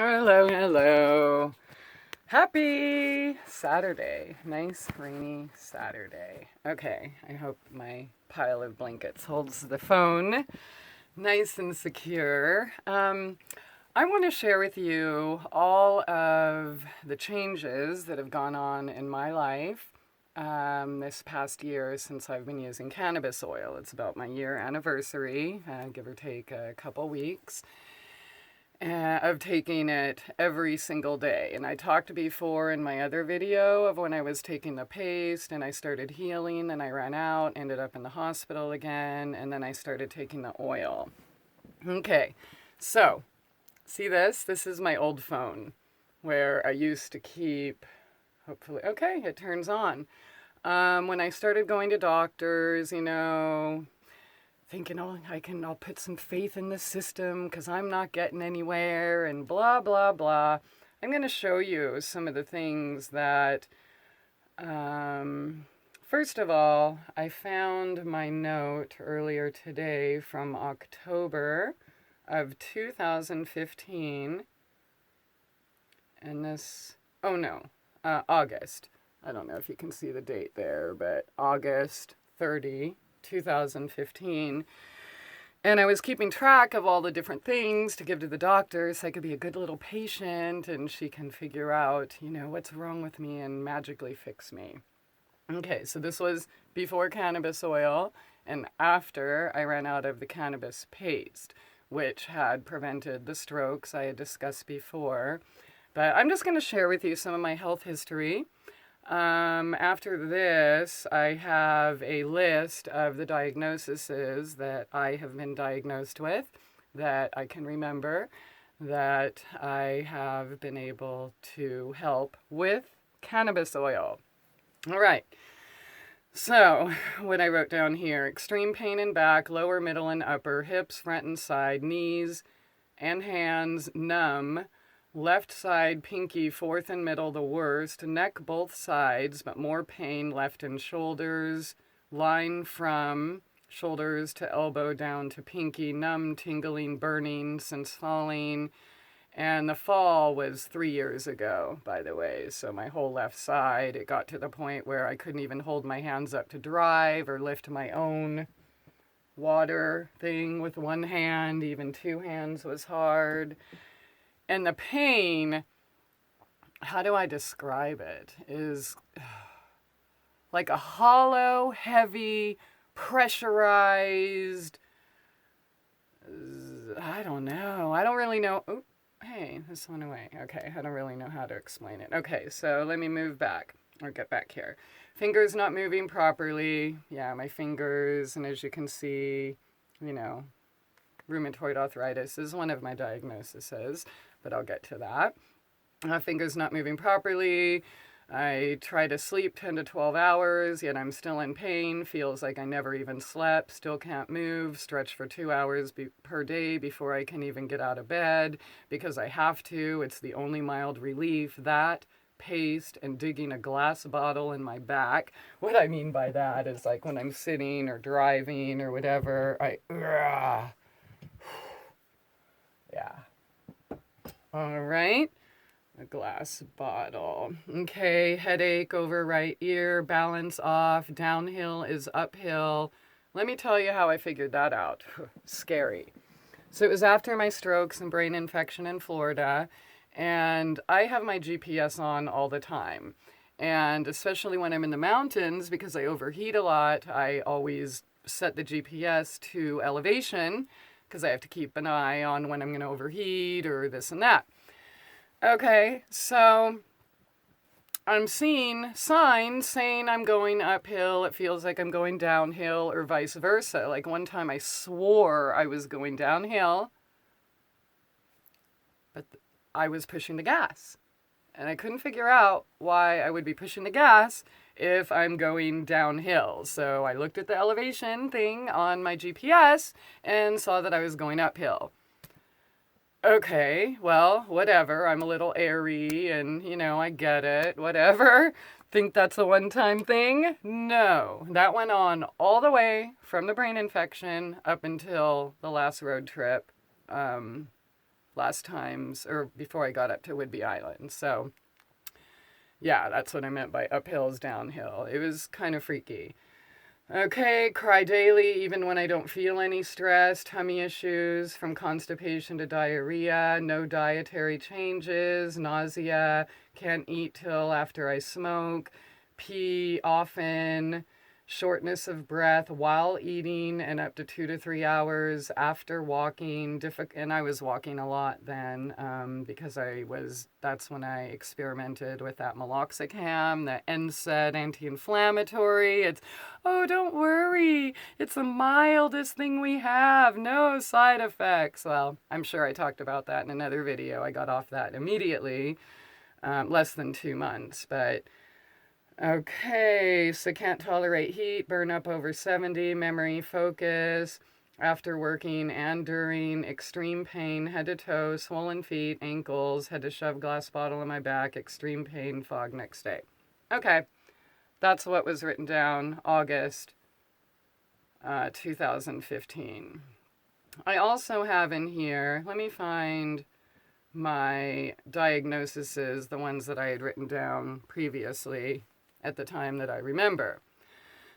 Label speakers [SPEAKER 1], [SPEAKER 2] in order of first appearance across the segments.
[SPEAKER 1] Hello, hello. Happy Saturday. Nice rainy Saturday. Okay, I hope my pile of blankets holds the phone nice and secure. I want to share with you all of the changes that have gone on in my life this past year since I've been using cannabis oil. It's about my year anniversary, give or take a couple weeks of taking it every single day. And I talked before in my other video of when I was taking the paste and I started healing and I ran out, ended up in the hospital again, and then I started taking the oil. Okay, so see this? This is my old phone where I used to keep, hopefully, okay, it turns on. When I started going to doctors, thinking, I'll put some faith in this system because I'm not getting anywhere and blah, blah, blah. I'm going to show you some of the things that, first of all, I found my note earlier today from October of 2015. And this, August. I don't know if you can see the date there, but August 30, 2015. And I was keeping track of all the different things to give to the doctor so I could be a good little patient and she can figure out, what's wrong with me and magically fix me. Okay, so this was before cannabis oil and after I ran out of the cannabis paste, which had prevented the strokes I had discussed before. But I'm just going to share with you some of my health history. After this, I have a list of the diagnoses that I have been diagnosed with, that I can remember, that I have been able to help with cannabis oil. All right. So, what I wrote down here: extreme pain in back, lower, middle, and upper, hips, front and side, knees and hands numb. Left side, pinky, fourth and middle, the worst. Neck, both sides, but more pain left in shoulders. Line from shoulders to elbow down to pinky. Numb, tingling, burning since falling. And the fall was 3 years ago, by the way. So my whole left side, it got to the point where I couldn't even hold my hands up to drive or lift my own water thing with one hand. Even two hands was hard. And the pain, how do I describe it, is like a hollow, heavy, pressurized, I don't know. I don't really know. Oh, hey, this went away. Okay, I don't really know how to explain it. Okay, so let me move back or get back here. Fingers not moving properly. Yeah, my fingers, and as you can see, rheumatoid arthritis is one of my diagnoses, but I'll get to that. Fingers not moving properly. I try to sleep 10 to 12 hours, yet I'm still in pain. Feels like I never even slept. Still can't move. Stretch for 2 hours per day before I can even get out of bed because I have to. It's the only mild relief. That, paste, and digging a glass bottle in my back. What I mean by that is like when I'm sitting or driving or whatever, yeah. All right. A glass bottle. Okay. Headache over right ear. Balance off. Downhill is uphill. Let me tell you how I figured that out. Scary. So it was after my strokes and brain infection in Florida. And I have my GPS on all the time. And especially when I'm in the mountains, because I overheat a lot, I always set the GPS to elevation because I have to keep an eye on when I'm going to overheat or this and that. Okay, so I'm seeing signs saying I'm going uphill. It feels like I'm going downhill or vice versa. Like one time I swore I was going downhill, but I was pushing the gas. And I couldn't figure out why I would be pushing the gas if I'm going downhill. So I looked at the elevation thing on my GPS and saw that I was going uphill. Okay, well, whatever. I'm a little airy and, I get it. Whatever. Think that's a one-time thing? No. That went on all the way from the brain infection up until the last road trip last times, or before I got up to Whidbey Island. So yeah, that's what I meant by uphills, downhill. It was kind of freaky. Okay, cry daily even when I don't feel any stress, tummy issues from constipation to diarrhea, no dietary changes, nausea, can't eat till after I smoke, pee often, shortness of breath while eating and up to 2 to 3 hours after walking. And I was walking a lot then because that's when I experimented with that meloxicam, the NSAID anti-inflammatory. It's, oh, don't worry, it's the mildest thing we have, no side effects. Well, I'm sure I talked about that in another video. I got off that immediately, less than 2 months, but okay, so can't tolerate heat, burn up over 70, memory, focus, after working and during, extreme pain, head to toe, swollen feet, ankles, had to shove glass bottle in my back, extreme pain, fog next day. Okay, that's what was written down August 2015. I also have in here, let me find my diagnoses, the ones that I had written down previously at the time that I remember.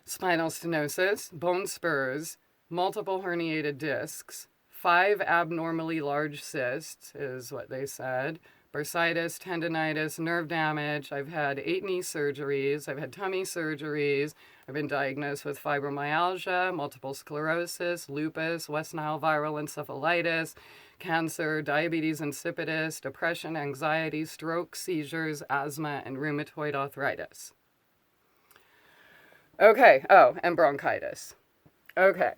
[SPEAKER 1] Spinal stenosis, bone spurs, multiple herniated discs, 5 abnormally large cysts is what they said, bursitis, tendonitis, nerve damage. I've had 8 knee surgeries. I've had tummy surgeries. I've been diagnosed with fibromyalgia, multiple sclerosis, lupus, West Nile viral encephalitis, cancer, diabetes insipidus, depression, anxiety, stroke, seizures, asthma, and rheumatoid arthritis. Okay, oh, and bronchitis. Okay.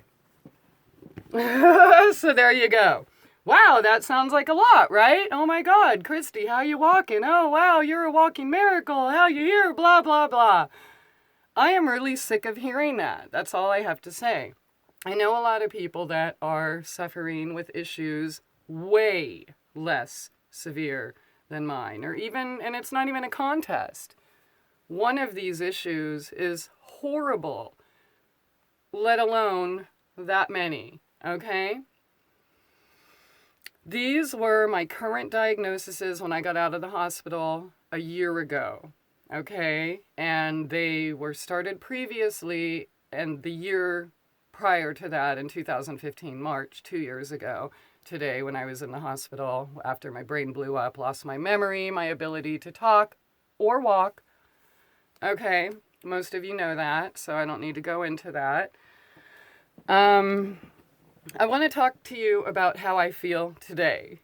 [SPEAKER 1] So there you go. Wow, that sounds like a lot, right? Oh my God, Christie, how you walking? Oh wow, you're a walking miracle. How you here? Blah, blah, blah. I am really sick of hearing that. That's all I have to say. I know a lot of people that are suffering with issues way less severe than mine, or even, and it's not even a contest. One of these issues is horrible, let alone that many, okay? These were my current diagnoses when I got out of the hospital a year ago, okay? And they were started previously, and the year prior to that in 2015, March, 2 years ago, today when I was in the hospital after my brain blew up, lost my memory, my ability to talk or walk. Okay, most of you know that, so I don't need to go into that. I want to talk to you about how I feel today.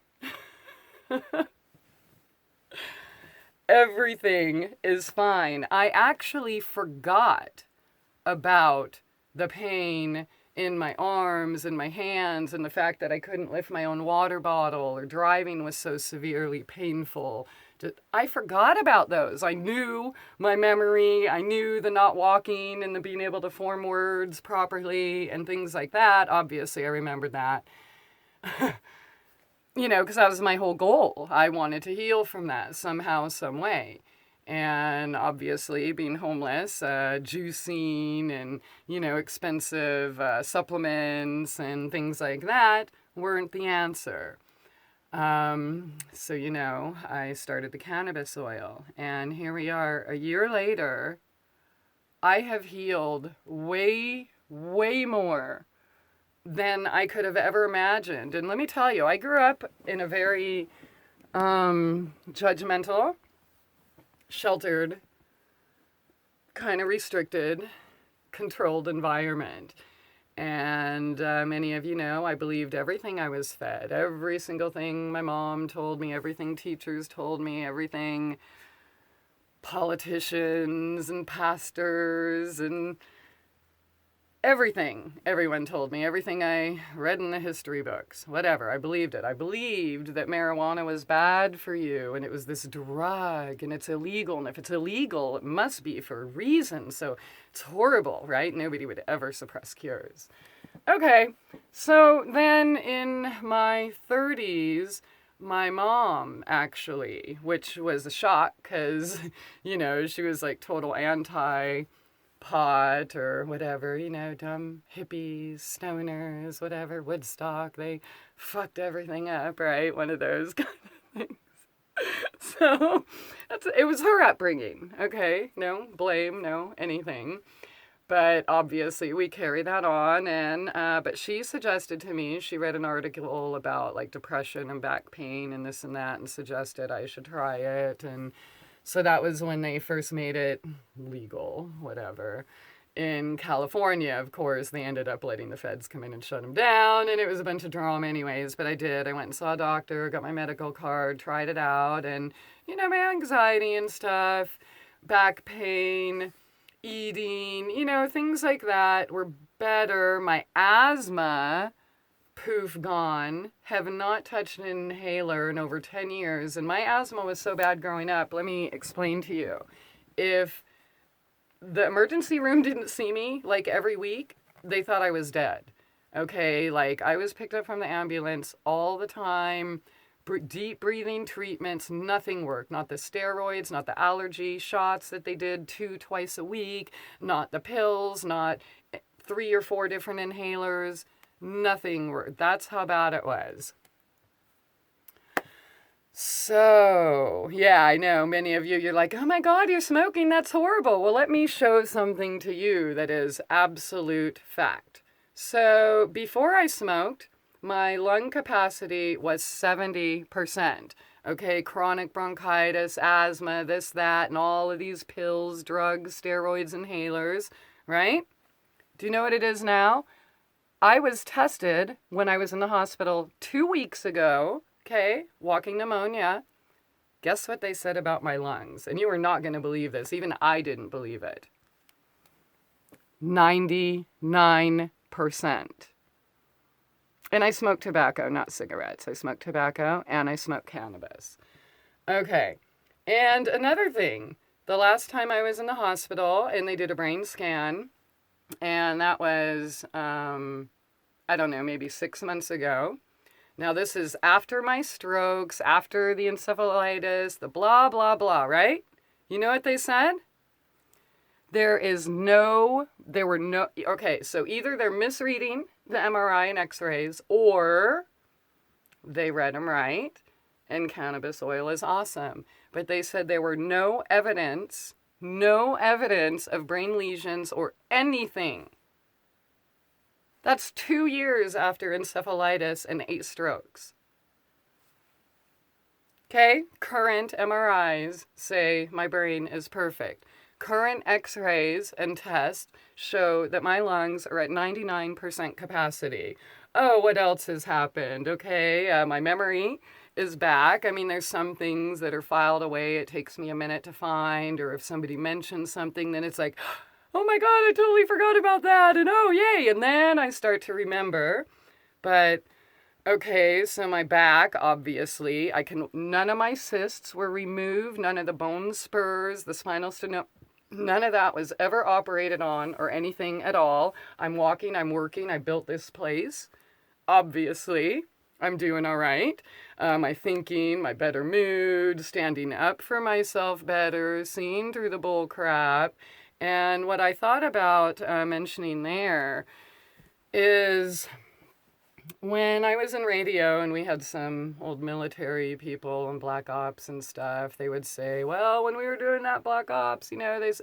[SPEAKER 1] Everything is fine. I actually forgot about the pain in my arms and my hands and the fact that I couldn't lift my own water bottle or driving was so severely painful. I forgot about those. I knew my memory. I knew the not walking and the being able to form words properly and things like that. Obviously, I remembered that. You know, because that was my whole goal. I wanted to heal from that somehow, some way. And obviously, being homeless, juicing and, you know, expensive supplements and things like that weren't the answer. So, you know, I started the cannabis oil, and here we are a year later. I have healed way, way more than I could have ever imagined. And let me tell you, I grew up in a very judgmental, sheltered, kind of restricted, controlled environment. And many of you know I believed everything I was fed. Every single thing my mom told me, everything teachers told me, everything politicians and pastors and everything everyone told me, everything I read in the history books, whatever. I believed it. I believed that marijuana was bad for you and it was this drug and it's illegal. And if it's illegal, it must be for a reason. So it's horrible, right? Nobody would ever suppress cures. Okay, so then in my 30s, my mom actually, which was a shock because, you know, she was like total anti pot or whatever, dumb hippies, stoners, whatever, Woodstock, they fucked everything up, right? One of those kind of things. So it was her upbringing, okay? No blame, no anything. But obviously we carry that on, but she suggested to me, she read an article about like depression and back pain and this and that and suggested I should try it. And so that was when they first made it legal, whatever. In California, of course, they ended up letting the feds come in and shut them down, and it was a bunch of drama anyways, but I did. I went and saw a doctor, got my medical card, tried it out, and, my anxiety and stuff, back pain, eating, things like that were better. My asthma, poof, gone. Have not touched an inhaler in over 10 years, and my asthma was so bad growing up. Let me explain to you. If the emergency room didn't see me like every week, they thought I was dead. Okay, like I was picked up from the ambulance all the time, deep breathing treatments, nothing worked. Not the steroids, not the allergy shots that they did twice a week, not the pills, not 3 or 4 different inhalers, nothing worked. That's how bad it was. So, yeah, I know many of you, you're like, oh my God, you're smoking. That's horrible. Well, let me show something to you that is absolute fact. So before I smoked, my lung capacity was 70%. Okay, chronic bronchitis, asthma, this, that, and all of these pills, drugs, steroids, inhalers, right? Do you know what it is now? I was tested when I was in the hospital 2 weeks ago. Okay, walking pneumonia. Guess what they said about my lungs? And you are not going to believe this. Even I didn't believe it. 99%. And I smoke tobacco, not cigarettes. I smoke tobacco and I smoke cannabis. Okay, and another thing. The last time I was in the hospital and they did a brain scan, and that was, I don't know, maybe 6 months ago. Now, this is after my strokes, after the encephalitis, the blah, blah, blah, right? You know what they said? Okay, so either they're misreading the MRI and x-rays, or they read them right, and cannabis oil is awesome. But they said there were no evidence of brain lesions or anything. That's 2 years after encephalitis and 8 strokes. Okay, current MRIs say my brain is perfect. Current x-rays and tests show that my lungs are at 99% capacity. Oh, what else has happened? Okay, my memory is back. I mean, there's some things that are filed away. It takes me a minute to find, or if somebody mentions something, then it's like, oh my God, I totally forgot about that, and oh, yay, and then I start to remember. But, okay, so my back, obviously, none of my cysts were removed, none of the bone spurs, the spinal stenosis, none of that was ever operated on or anything at all. I'm walking, I'm working, I built this place. Obviously, I'm doing all right. My thinking, my better mood, standing up for myself better, seeing through the bull crap. And what I thought about mentioning there is when I was in radio and we had some old military people and black ops and stuff, they would say, well, when we were doing that black ops,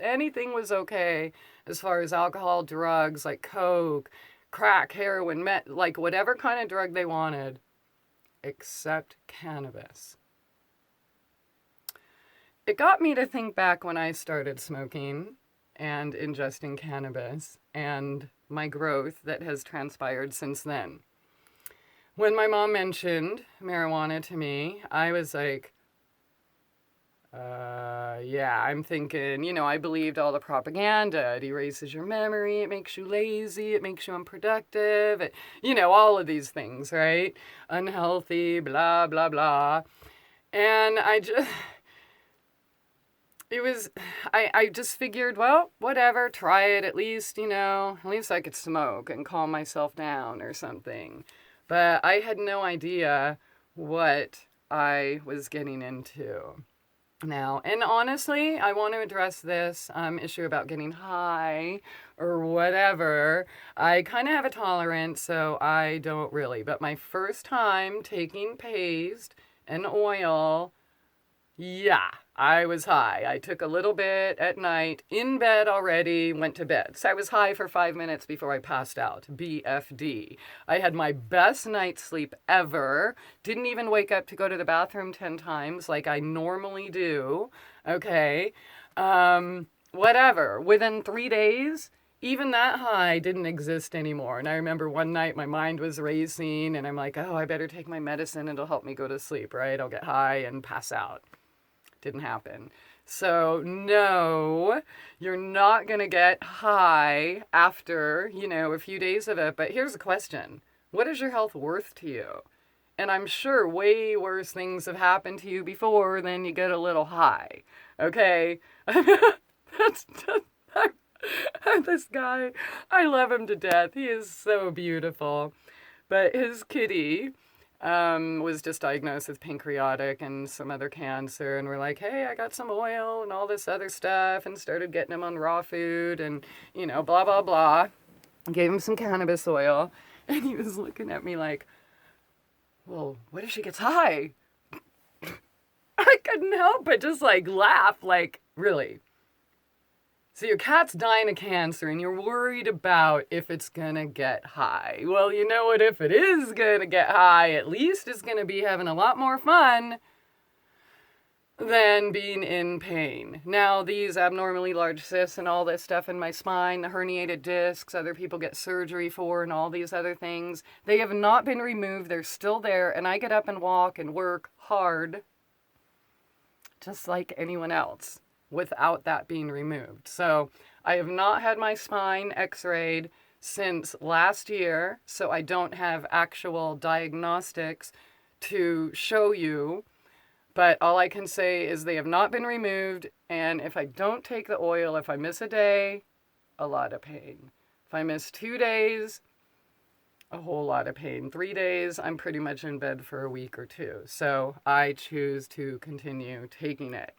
[SPEAKER 1] anything was okay as far as alcohol, drugs, like coke, crack, heroin, meth, like whatever kind of drug they wanted, except cannabis. It got me to think back when I started smoking and ingesting cannabis and my growth that has transpired since then. When my mom mentioned marijuana to me, I was like, yeah, I'm thinking, I believed all the propaganda. It erases your memory, it makes you lazy, it makes you unproductive, all of these things, right? Unhealthy, blah, blah, blah. And I just figured, well, whatever, try it, at least I could smoke and calm myself down or something. But I had no idea what I was getting into. now. And honestly, I want to address this issue about getting high or whatever. I kind of have a tolerance, so I don't really. But my first time taking paste and oil, yeah, I was high. I took a little bit at night, in bed already, went to bed. So I was high for 5 minutes before I passed out. BFD. I had my best night's sleep ever. Didn't even wake up to go to the bathroom 10 times like I normally do. Okay. Whatever. Within 3 days, even that high didn't exist anymore. And I remember one night my mind was racing and I'm like, oh, I better take my medicine. It'll help me go to sleep, right? I'll get high and pass out. Didn't happen. So no, you're not going to get high after, a few days of it. But here's the question. What is your health worth to you? And I'm sure way worse things have happened to you before than you get a little high. Okay? That's just, this guy, I love him to death. He is so beautiful. But his kitty was just diagnosed with pancreatic and some other cancer, and we're like, hey, I got some oil and all this other stuff, and started getting him on raw food and, blah, blah, blah. Gave him some cannabis oil, and he was looking at me like, well, what if she gets high? I couldn't help but just laugh, really? So your cat's dying of cancer and you're worried about if it's gonna get high. Well, you know what? If it is gonna get high, at least it's gonna be having a lot more fun than being in pain. Now, these abnormally large cysts and all this stuff in my spine, the herniated discs, other people get surgery for, and all these other things, they have not been removed. They're still there, and I get up and walk and work hard just like anyone else, without that being removed. So I have not had my spine x-rayed since last year, so I don't have actual diagnostics to show you, but all I can say is they have not been removed, and if I don't take the oil, if I miss a day, a lot of pain. If I miss 2 days, a whole lot of pain. 3 days, I'm pretty much in bed for a week or two, so I choose to continue taking it.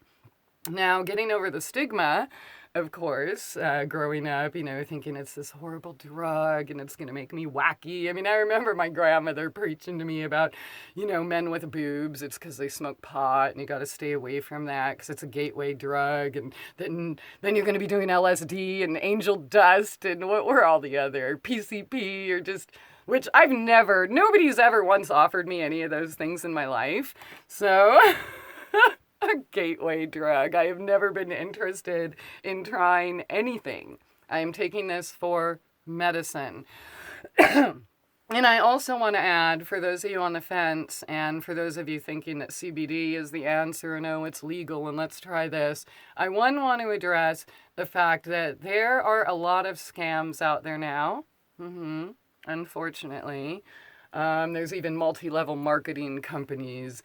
[SPEAKER 1] Now, getting over the stigma, of course, growing up, thinking it's this horrible drug and it's going to make me wacky. I mean, I remember my grandmother preaching to me about, men with boobs. It's because they smoke pot and you got to stay away from that because it's a gateway drug. And then you're going to be doing LSD and angel dust and what were all the other PCP or just... which nobody's ever once offered me any of those things in my life. So... a gateway drug. I have never been interested in trying anything. I am taking this for medicine. And I also want to add, for those of you on the fence, and for those of you thinking that CBD is the answer, and oh, it's legal, and let's try this, I want to address the fact that there are a lot of scams out there now, unfortunately. There's even multi-level marketing companies,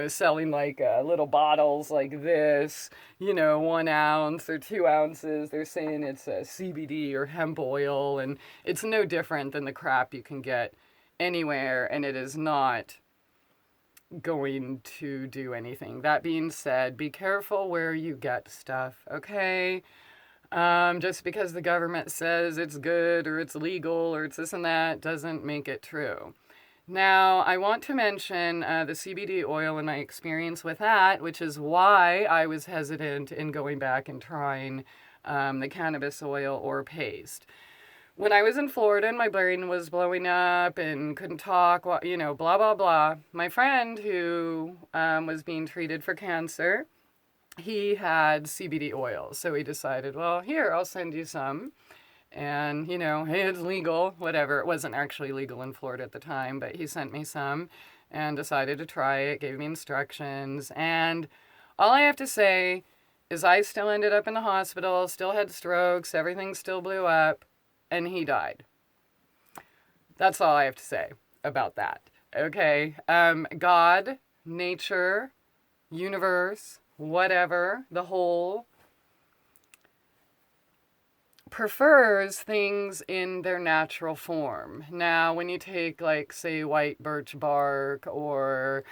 [SPEAKER 1] selling little bottles like this, 1 ounce or 2 ounces. They're saying it's CBD or hemp oil, and it's no different than the crap you can get anywhere, and it is not going to do anything. That being said, be careful where you get stuff, okay? Just because the government says it's good or it's legal or it's this and that doesn't make it true. Now, I want to mention the CBD oil and my experience with that, which is why I was hesitant in going back and trying the cannabis oil or paste. When I was in Florida and my brain was blowing up and couldn't talk, blah, blah, blah, my friend who was being treated for cancer, he had CBD oil. So he decided, well, here, I'll send you some. And, hey, it's legal, whatever. It wasn't actually legal in Florida at the time, but he sent me some and decided to try it, gave me instructions. And all I have to say is I still ended up in the hospital, still had strokes, everything still blew up, and he died. That's all I have to say about that. Okay? God, nature, universe, whatever, the whole... prefers things in their natural form. Now, when you take, say, white birch bark or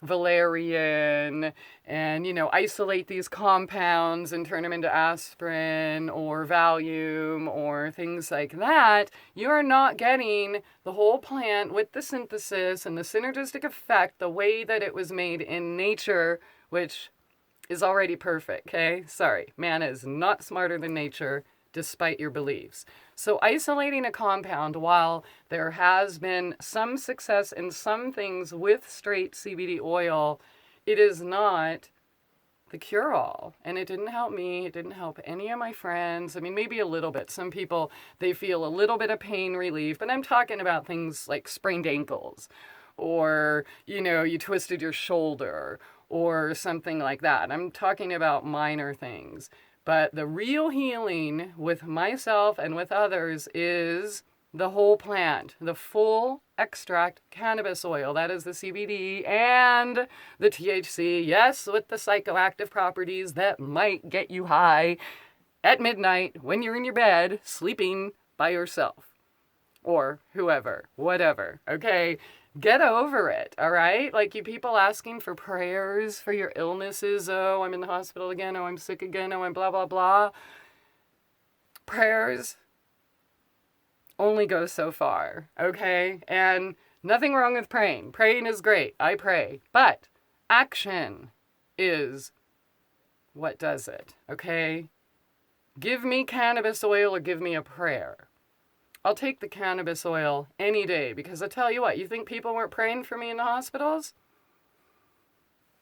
[SPEAKER 1] valerian, and, isolate these compounds and turn them into aspirin or Valium or things like that, you are not getting the whole plant with the synthesis and the synergistic effect the way that it was made in nature, which is already perfect, okay? Sorry, man is not smarter than nature, despite your beliefs. So isolating a compound, while there has been some success in some things with straight CBD oil, it is not the cure-all. And it didn't help me. It didn't help any of my friends. I mean, maybe a little bit. Some people, they feel a little bit of pain relief, but I'm talking about things like sprained ankles, or, you twisted your shoulder or something like that. I'm talking about minor things. But the real healing with myself and with others is the whole plant, the full extract cannabis oil. That is the CBD and the THC, yes, with the psychoactive properties that might get you high at midnight when you're in your bed sleeping by yourself or whoever, whatever, okay? Get over it, all right? Like, you people asking for prayers for your illnesses. Oh, I'm in the hospital again. Oh, I'm sick again. Oh, I'm blah, blah, blah. Prayers only go so far, okay? And nothing wrong with praying. Praying is great. I pray. But action is what does it, okay? Give me cannabis oil or give me a prayer. I'll take the cannabis oil any day, because I tell you what, you think people weren't praying for me in the hospitals?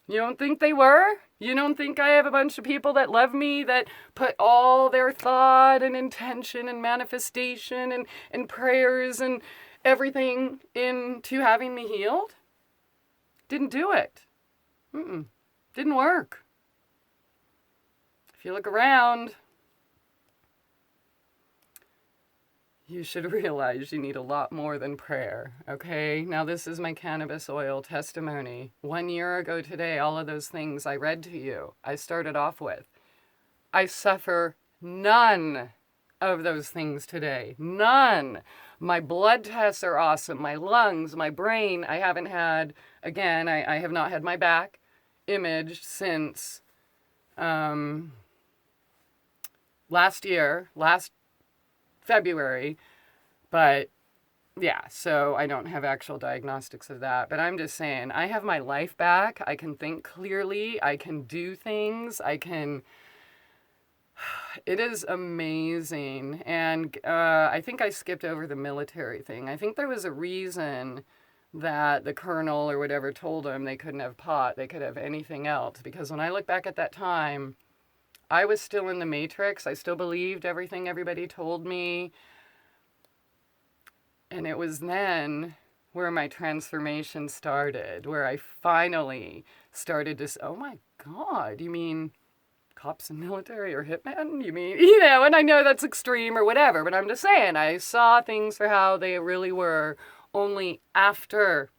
[SPEAKER 1] You don't think they were? You don't think I have a bunch of people that love me, that put all their thought and intention and manifestation and prayers and everything into having me healed? Didn't do it. Didn't work. If you look around, you should realize you need a lot more than prayer, okay? Now, this is my cannabis oil testimony. 1 year ago today, all of those things I read to you, I started off with. I suffer none of those things today. None. My blood tests are awesome. My lungs, my brain, I haven't had, again, I have not had my back imaged since last February, but yeah, so I don't have actual diagnostics of that, but I'm just saying, I have my life back. I can think clearly. I can do things. It is amazing. And I think I skipped over the military thing. I think there was a reason that the colonel or whatever told them they couldn't have pot. They could have anything else, because when I look back at that time, I was still in the matrix. I still believed everything everybody told me. And it was then where my transformation started, where I finally started to say, oh my God, you mean cops and military or hitmen? You mean, and I know that's extreme or whatever, but I'm just saying, I saw things for how they really were only after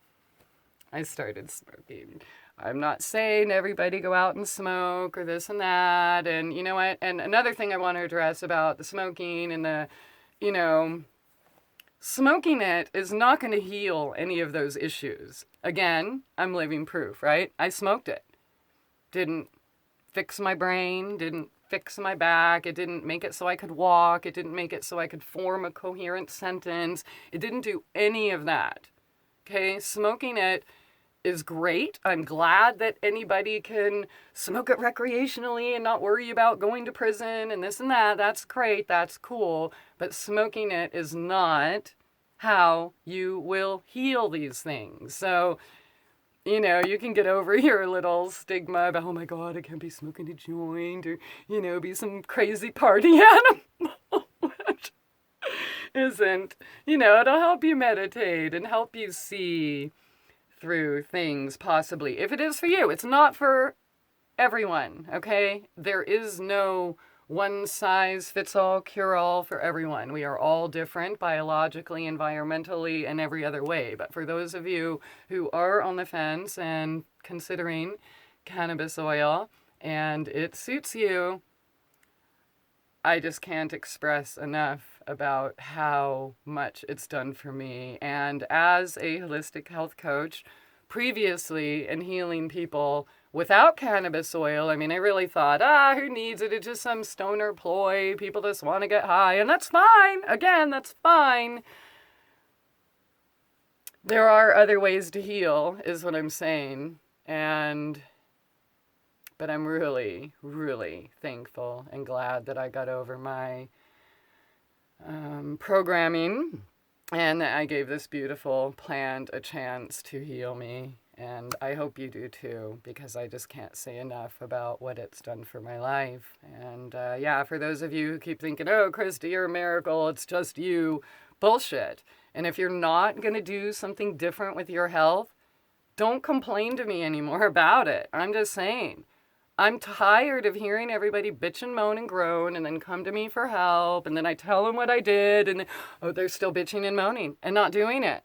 [SPEAKER 1] I started smoking. I'm not saying everybody go out and smoke or this and that. And you know what? And another thing I want to address about the smoking and the, smoking it is not going to heal any of those issues. Again, I'm living proof, right? I smoked it. Didn't fix my brain, didn't fix my back. It didn't make it so I could walk. It didn't make it so I could form a coherent sentence. It didn't do any of that. Okay? Smoking it is great. I'm glad that anybody can smoke it recreationally and not worry about going to prison and this and that. That's great. That's cool. But smoking it is not how you will heal these things. So, you can get over your little stigma about, oh my God, I can't be smoking a joint, or, be some crazy party animal. Which isn't, it'll help you meditate and help you see through things, possibly. If it is for you, it's not for everyone, okay? There is no one-size-fits-all cure-all for everyone. We are all different biologically, environmentally, and every other way. But for those of you who are on the fence and considering cannabis oil, and it suits you, I just can't express enough about how much it's done for me. And as a holistic health coach, previously in healing people without cannabis oil, I mean, I really thought, who needs it? It's just some stoner ploy. People just want to get high, and that's fine. Again, that's fine. There are other ways to heal, is what I'm saying. But I'm really, really thankful and glad that I got over my programming and that I gave this beautiful plant a chance to heal me. And I hope you do too, because I just can't say enough about what it's done for my life. And for those of you who keep thinking, oh, Christie, you're a miracle, it's just you, bullshit. And if you're not going to do something different with your health, don't complain to me anymore about it. I'm just saying. I'm tired of hearing everybody bitch and moan and groan and then come to me for help. And then I tell them what I did and they're still bitching and moaning and not doing it.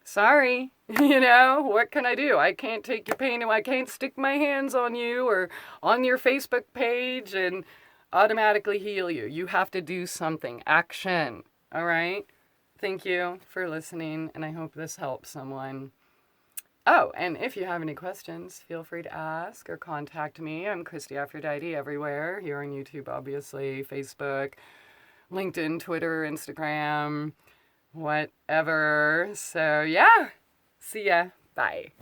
[SPEAKER 1] Sorry, what can I do? I can't take your pain. I can't stick my hands on you or on your Facebook page and automatically heal you. You have to do something. Action. All right? Thank you for listening, and I hope this helps someone. Oh, and if you have any questions, feel free to ask or contact me. I'm Christie Aphrodite everywhere, here on YouTube, obviously, Facebook, LinkedIn, Twitter, Instagram, whatever. So, yeah. See ya. Bye.